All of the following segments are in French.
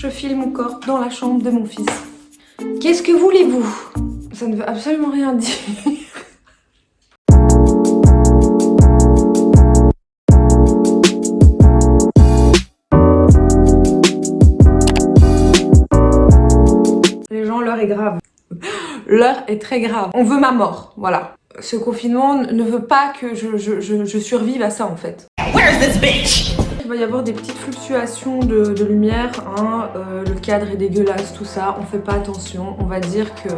je file mon corps dans la chambre de mon fils. Qu'est-ce que voulez-vous? Ça ne veut absolument rien dire. Les gens, l'heure est grave. L'heure est très grave. On veut ma mort, voilà. Ce confinement ne veut pas que je survive à ça en fait. Where's this bitch? Il va y avoir des petites fluctuations de lumière, hein. Le cadre est dégueulasse, tout ça, on fait pas attention. On va dire que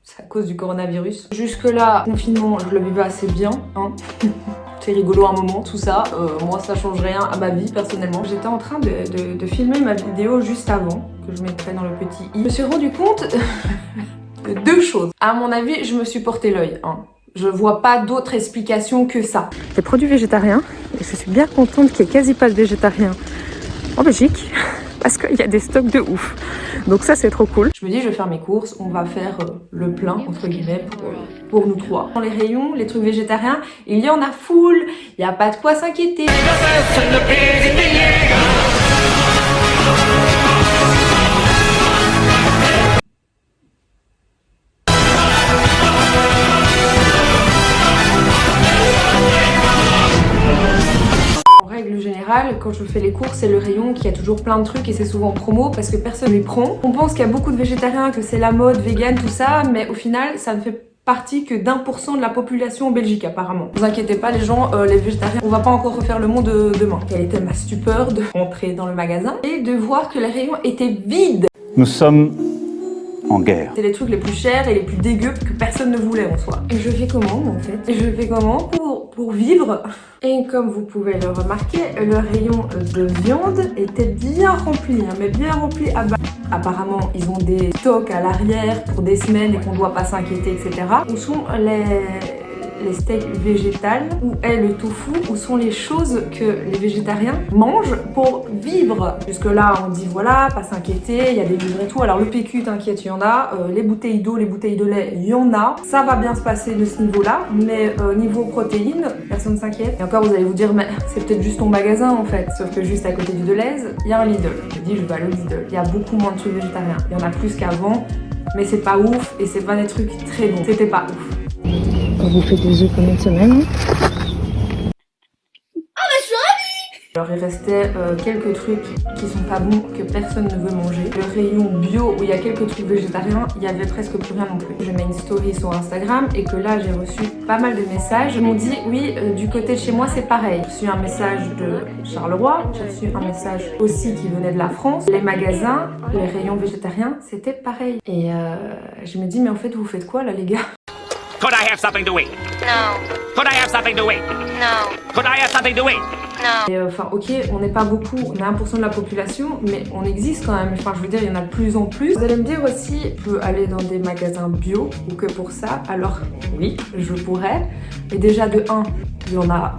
c'est à cause du coronavirus. Jusque là, confinement, je le vivais assez bien, hein. C'est rigolo un moment, tout ça. Moi, ça change rien à ma vie personnellement. J'étais en train de filmer ma vidéo juste avant, que je mettrai dans le petit i. Je me suis rendu compte de deux choses. À mon avis, je me suis porté l'œil, hein. Je vois pas d'autre explication que ça. Des produits végétariens, et je suis bien contente qu'il n'y ait quasi pas de végétariens en Belgique, parce qu'il y a des stocks de ouf. Donc ça, c'est trop cool. Je me dis, je vais faire mes courses, on va faire le plein, entre guillemets, pour nous trois. Dans les rayons, les trucs végétariens, il y en a full, il n'y a pas de quoi s'inquiéter. Quand je fais les courses, c'est le rayon qui a toujours plein de trucs et c'est souvent promo parce que personne ne les prend. On pense qu'il y a beaucoup de végétariens, que c'est la mode, vegan, tout ça, mais au final, ça ne fait partie que d'1% de la population en Belgique apparemment. Ne vous inquiétez pas les gens, les végétariens, on va pas encore refaire le monde demain. Quelle était ma stupeur de rentrer dans le magasin et de voir que les rayons étaient vides. Nous sommes en guerre. C'est les trucs les plus chers et les plus dégueux que personne ne voulait en soi. Et je fais comment en fait? Et je fais comment pour vivre? Et comme vous pouvez le remarquer, le rayon de viande était bien rempli, hein, mais bien rempli à bas. Apparemment, ils ont des stocks à l'arrière pour des semaines et qu'on ne doit pas s'inquiéter, etc. Où sont les steaks végétales? Où est le tofu? Où sont les choses que les végétariens mangent pour vivre? Jusque là, on dit voilà, pas s'inquiéter, il y a des livres et tout. Alors le PQ, t'inquiète, il y en a. Les bouteilles d'eau, les bouteilles de lait, il y en a. Ça va bien se passer de ce niveau-là, mais niveau protéines, personne ne s'inquiète. Et encore, vous allez vous dire, mais c'est peut-être juste ton magasin en fait. Sauf que juste à côté du Deleuze, il y a un Lidl. Je dis, je vais à le Lidl. Il y a beaucoup moins de trucs végétariens. Il y en a plus qu'avant, mais c'est pas ouf et c'est pas des trucs très bons. C'était pas ouf. On vous fait des œufs pendant une semaine. Ah mais je suis ravie! Alors il restait quelques trucs qui sont pas bons, que personne ne veut manger. Le rayon bio où il y a quelques trucs végétariens, il y avait presque plus rien non plus. Je mets une story sur Instagram et que là j'ai reçu pas mal de messages. Ils m'ont dit oui, du côté de chez moi c'est pareil. J'ai reçu un message de Charleroi, j'ai reçu un message aussi qui venait de la France. Les magasins, les rayons végétariens, c'était pareil. Et je me dis mais en fait vous faites quoi là les gars? Could I have something to eat? No. Could I have something to eat? No. Could I have something to eat? No. Et enfin ok, on n'est pas beaucoup, on est 1% de la population, mais on existe quand même. Enfin je veux dire, il y en a de plus en plus. Vous allez me dire aussi, je peux aller dans des magasins bio ou que pour ça. Alors oui, je pourrais. Mais déjà de 1, il y en a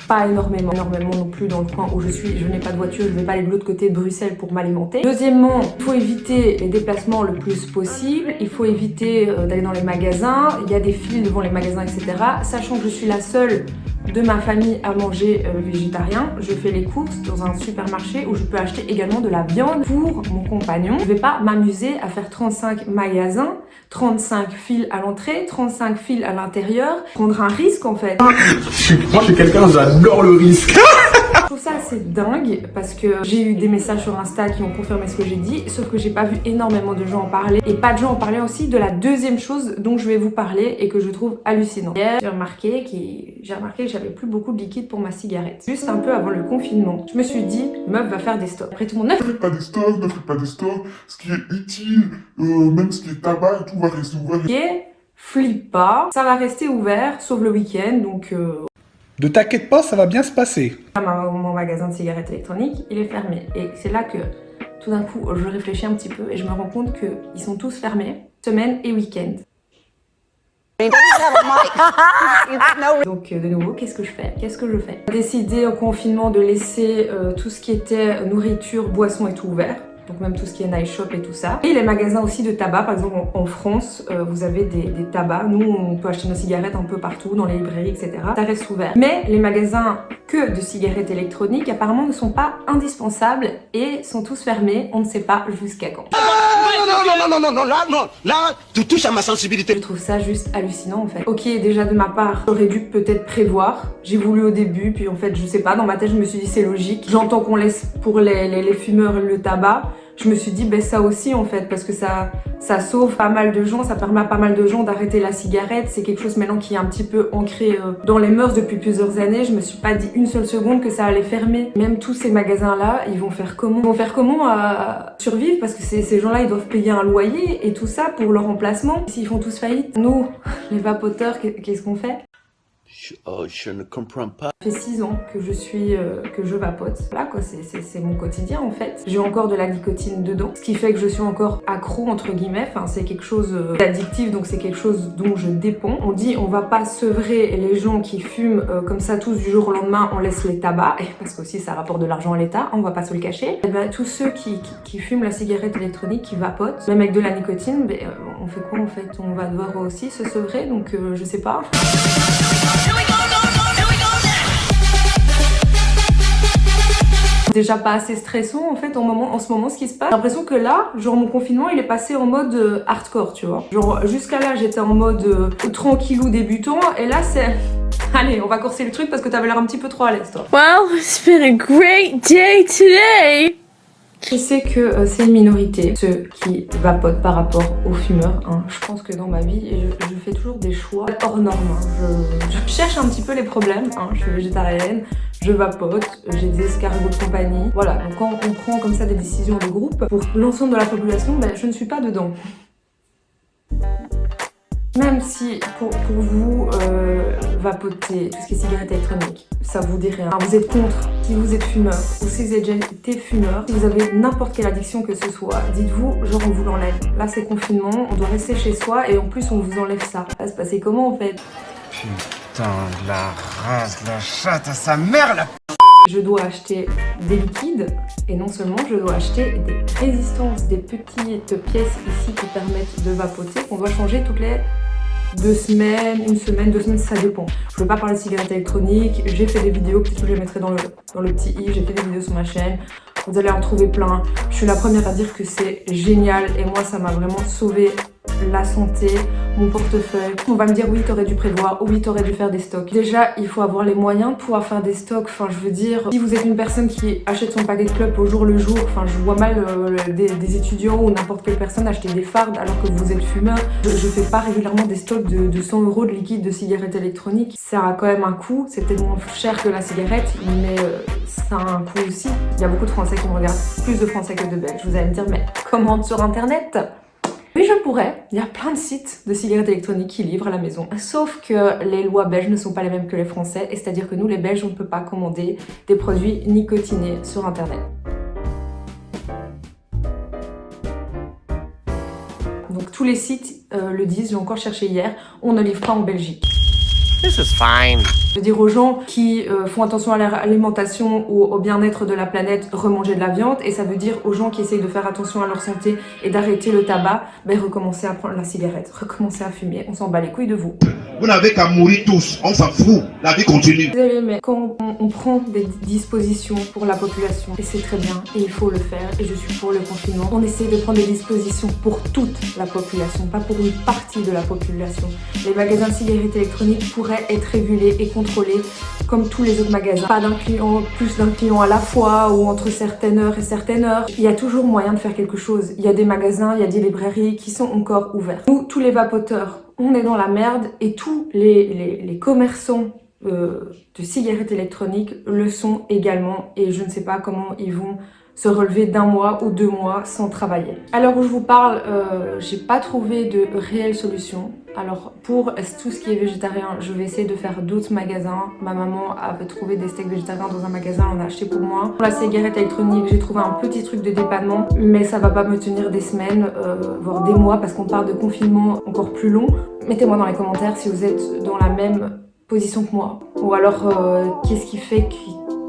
pas énormément non plus dans le coin où je suis. Je n'ai pas de voiture, je vais pas aller de l'autre côté de Bruxelles pour m'alimenter. Deuxièmement, il faut éviter les déplacements le plus possible. Il faut éviter d'aller dans les magasins. Il y a des files devant les magasins, etc. Sachant que je suis la seule de ma famille à manger végétarien, je fais les courses dans un supermarché où je peux acheter également de la viande pour mon compagnon. Je vais pas m'amuser à faire 35 magasins, 35 files à l'entrée, 35 files à l'intérieur, prendre un risque en fait. Moi je suis quelqu'un, j'adore le risque. Je trouve ça assez dingue parce que j'ai eu des messages sur Insta qui ont confirmé ce que j'ai dit, sauf que j'ai pas vu énormément de gens en parler et pas de gens en parler aussi de la deuxième chose dont je vais vous parler et que je trouve hallucinant. Hier, j'ai remarqué que j'avais plus beaucoup de liquide pour ma cigarette. Juste un peu avant le confinement, je me suis dit, meuf va faire des stocks. Après tout le monde, Ne faites pas des stocks, ne faites pas des stocks. Ce qui est utile, même ce qui est tabac et tout va rester ouvert. ok, flippe pas, ça va rester ouvert sauf le week-end donc. Ne t'inquiète pas, ça va bien se passer. Mon magasin de cigarettes électroniques, il est fermé. Et c'est là que, tout d'un coup, je réfléchis un petit peu et je me rends compte qu'ils sont tous fermés, semaine et week-end. Donc de nouveau, qu'est-ce que je fais? J'ai décidé au confinement de laisser tout ce qui était nourriture, boisson et tout ouvert. donc même tout ce qui est night shop et tout ça. Et les magasins aussi de tabac, par exemple en France, vous avez des tabacs. Nous, on peut acheter nos cigarettes un peu partout, dans les librairies, etc. Ça reste ouvert. Mais les magasins que de cigarettes électroniques, apparemment, ne sont pas indispensables et sont tous fermés. On ne sait pas jusqu'à quand. Là, tu touches à ma sensibilité. Je trouve ça juste hallucinant en fait. Ok, déjà de ma part, j'aurais dû peut-être prévoir. J'ai voulu au début, puis en fait, je sais pas, dans ma tête, je me suis dit c'est logique. J'entends qu'on laisse pour les fumeurs le tabac. Je me suis dit, ben ça aussi en fait, parce que ça sauve pas mal de gens, ça permet à pas mal de gens d'arrêter la cigarette. C'est quelque chose maintenant qui est un petit peu ancré dans les mœurs depuis plusieurs années. Je me suis pas dit une seule seconde que ça allait fermer. Même tous ces magasins-là, ils vont faire comment? Ils vont faire comment à survivre? Parce que ces gens-là, ils doivent payer un loyer et tout ça pour leur emplacement. S'ils font tous faillite, nous, les vapoteurs, qu'est-ce qu'on fait? Je ne comprends pas. Ça fait 6 ans que je vapote. Voilà quoi, c'est mon quotidien en fait. J'ai encore de la nicotine dedans, ce qui fait que je suis encore accro entre guillemets. Enfin, c'est quelque chose d'addictif, donc c'est quelque chose dont je dépends. On dit on va pas sevrer les gens qui fument comme ça tous du jour au lendemain, on laisse les tabacs, parce qu'aussi ça rapporte de l'argent à l'État, on va pas se le cacher. Et ben, tous ceux qui fument la cigarette électronique, qui vapotent, même avec de la nicotine, ben, on fait quoi en fait? On va devoir aussi se sevrer, donc je sais pas. Déjà pas assez stressant en fait en ce moment ce qui se passe. J'ai l'impression que là, genre mon confinement il est passé en mode hardcore, tu vois. Genre jusqu'à là j'étais en mode tranquillou débutant et là c'est... Allez, on va corser le truc parce que t'avais l'air un petit peu trop à l'aise toi. Well, it's been a great day today. Je sais que c'est une minorité, ceux qui vapotent par rapport aux fumeurs. Hein. Je pense que dans ma vie, je fais toujours des choix hors normes. Hein. Je cherche un petit peu les problèmes. Hein. Je suis végétarienne, je vapote, j'ai des escargots de compagnie. Voilà, donc quand on prend comme ça des décisions de groupe, pour l'ensemble de la population, ben, je ne suis pas dedans. Même si pour vous, vapoter, tout ce qui est cigarette électronique, ça vous dit rien. Vous êtes contre, si vous êtes fumeur ou si vous avez déjà été fumeur, si vous avez n'importe quelle addiction que ce soit, dites-vous, genre on vous l'enlève. Là c'est confinement, on doit rester chez soi et en plus on vous enlève ça. Ça va se passer comment en fait? Putain de la race, la chatte à sa mère la... Je dois acheter des liquides et non seulement je dois acheter des résistances, des petites pièces ici qui permettent de vapoter qu'on doit changer toutes les 2 semaines, 1 semaine, 2 semaines, ça dépend. Je veux pas parler de cigarettes électroniques, j'ai fait des vidéos, peut-être que je les mettrai dans le petit i, j'ai fait des vidéos sur ma chaîne. Vous allez en trouver plein. Je suis la première à dire que c'est génial et moi ça m'a vraiment sauvé la santé, mon portefeuille. On va me dire oui t'aurais dû prévoir, oui t'aurais dû faire des stocks. Déjà il faut avoir les moyens de pouvoir faire des stocks. Enfin je veux dire, si vous êtes une personne qui achète son paquet de clopes au jour le jour, enfin je vois mal des étudiants ou n'importe quelle personne acheter des fardes alors que vous êtes fumeur. Je fais pas régulièrement des stocks de 100 € de liquide de cigarettes électroniques. Ça a quand même un coût, c'est peut-être moins cher que la cigarette, mais ça a un coût aussi. Il y a beaucoup de Français qui me regardent, plus de Français que de Belges. Vous allez me dire mais commande sur internet? Oui, je pourrais. Il y a plein de sites de cigarettes électroniques qui livrent à la maison. Sauf que les lois belges ne sont pas les mêmes que les Français. Et c'est-à-dire que nous, les Belges, on ne peut pas commander des produits nicotinés sur Internet. Donc tous les sites le disent, j'ai encore cherché hier, on ne livre pas en Belgique. This is fine. Je veux dire aux gens qui font attention à leur alimentation ou au bien-être de la planète, remanger de la viande. Et ça veut dire aux gens qui essayent de faire attention à leur santé et d'arrêter le tabac, ben recommencer à prendre la cigarette, recommencer à fumer. On s'en bat les couilles de vous. Vous n'avez qu'à mourir tous, on s'en fout, la vie continue. Désolée, mais quand on prend des dispositions pour la population, et c'est très bien, et il faut le faire, et je suis pour le confinement, on essaie de prendre des dispositions pour toute la population, pas pour une partie de la population. Les magasins de cigarettes électroniques pourraient être régulés et contrôlés comme tous les autres magasins. Pas plus d'un client à la fois, ou entre certaines heures et certaines heures. Il y a toujours moyen de faire quelque chose. Il y a des magasins, il y a des librairies qui sont encore ouverts. Nous, tous les vapoteurs, on est dans la merde, et tous les commerçants de cigarettes électroniques le sont également, et je ne sais pas comment ils vont se relever d'1 mois ou 2 mois sans travailler. À l'heure où je vous parle, j'ai pas trouvé de réelle solution. Alors pour tout ce qui est végétarien, je vais essayer de faire d'autres magasins. Ma maman avait trouvé des steaks végétariens dans un magasin, elle en a acheté pour moi. Pour la cigarette électronique, j'ai trouvé un petit truc de dépannement, mais ça va pas me tenir des semaines, voire des mois, parce qu'on parle de confinement encore plus long. Mettez-moi dans les commentaires si vous êtes dans la même position que moi. Ou alors, qu'est-ce qui fait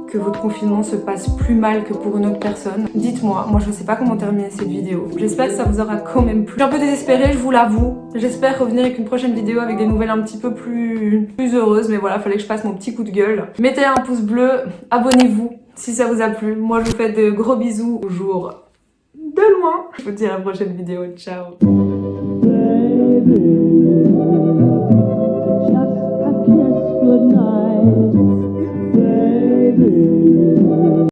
que votre confinement se passe plus mal que pour une autre personne. Dites-moi, moi je sais pas comment terminer cette vidéo. J'espère que ça vous aura quand même plu. Je suis un peu désespérée, je vous l'avoue. J'espère revenir avec une prochaine vidéo avec des nouvelles un petit peu plus heureuses. Mais voilà, fallait que je fasse mon petit coup de gueule. Mettez un pouce bleu, abonnez-vous si ça vous a plu. Moi je vous fais de gros bisous au jour de loin. Je vous dis à la prochaine vidéo, ciao. Just a kiss goodnight.